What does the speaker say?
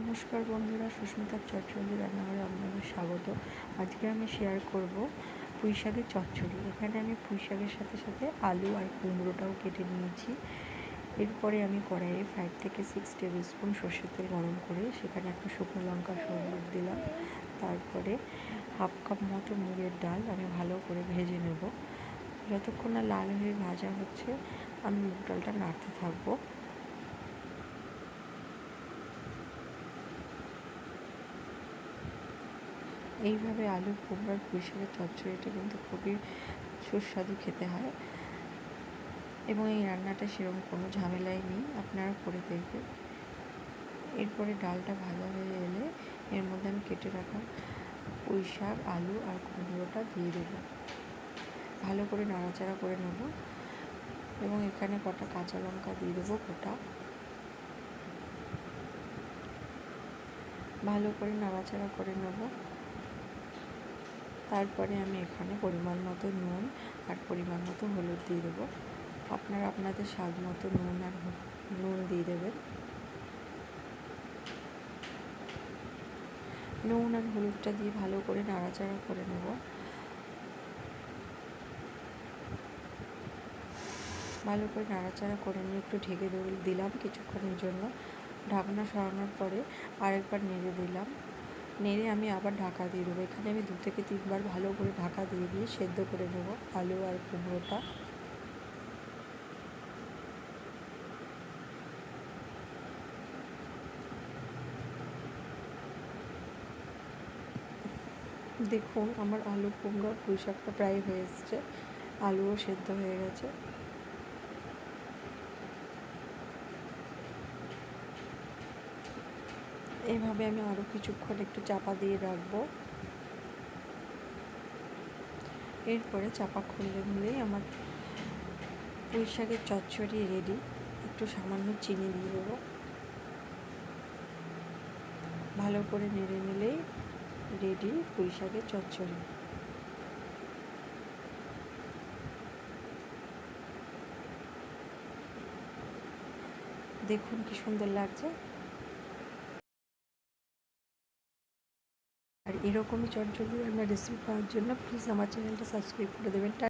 নমস্কার বন্ধুরা, সুস্মিতার চটচড়ি রান্নাঘরে আপনাদের স্বাগত। আজকে আমি শেয়ার করব পুঁই শাকের চচ্চড়ি। এখানে আমি পুঁই শাকের সাথে সাথে আলু আর কুমড়োটাও কেটে নিয়েছি। এরপরে আমি কড়াইয়ে 5 থেকে 6 টেবিল স্পুন সর্ষের তেল গরম করে সেখানে একটা শুকনো লঙ্কা সবুজ দিলাম। তারপরে হাফ কাপ মতো মুগের ডাল আমি ভালো করে ভেজে নেব। যতক্ষণ না লাল হয়ে ভাজা হচ্ছে আমি মুগ ডালটা নাড়তে থাকবো। এইভাবে আলু কুমড়োর পুঁই শাকের চচ্চড়িটা কিন্তু খুবই সুস্বাদু খেতে হয় এবং এই রান্নাটা সেরকম কোনো ঝামেলাই নেই, আপনারা করে দেখবেন। এরপরে ডালটা ভাজা হয়ে এলে এর মধ্যে আমি কেটে রাখা পুঁই শাক, আলু আর কুমড়োটা দিয়ে দেবো। ভালো করে নাড়াচাড়া করে নেব এবং এখানে কটা কাঁচা লঙ্কা দিয়ে দেবো গোটা। ভালো করে নাড়াচাড়া করে নেব। তারপরে আমি এখানে পরিমাণ মতো নুন আর পরিমাণ মতো হলুদ দিয়ে দেবো। আপনারা আপনাদের স্বাদ মতো নুন দিয়ে দেবেন। নুন আর হলুদটা দিয়ে ভালো করে নাড়াচাড়া করে নেব। ভালো করে নাড়াচাড়া করে নিয়ে একটু ঢেকে দিলাম কিছুক্ষণের জন্য। ঢাকনা সরানোর পরে আরেকবার নেড়ে দিলাম। নেড়ে আমি আবার ঢাকা দিয়ে দেবো। এখানে আমি 2 থেকে 3 বার ভালো করে ঢাকা দিয়ে সেদ্ধ করে নেব আলু আর কুমড়োটা। দেখুন আমার আলু কুমড়ো পুঁই শাকটা প্রায় হয়ে এসছে, আলুও সেদ্ধ হয়ে গেছে। এইভাবে আমি আরও কিছুক্ষণ একটু চাপা দিয়ে রাখবো। এরপরে চাপা খুললেই আমার পুঁই শাকের চচ্চড়ি রেডি। একটু সামান্য চিনি দিয়ে দেবো। ভালো করে নেড়ে নিলেই রেডি পুঁই শাকের চচ্চড়ি। দেখুন কি সুন্দর লাগছে। আর এরকমই চটজলদি রান্নার রেসিপি পাওয়ার জন্য প্লিজ আমার চ্যানেলটা সাবস্ক্রাইব করে দেবেন।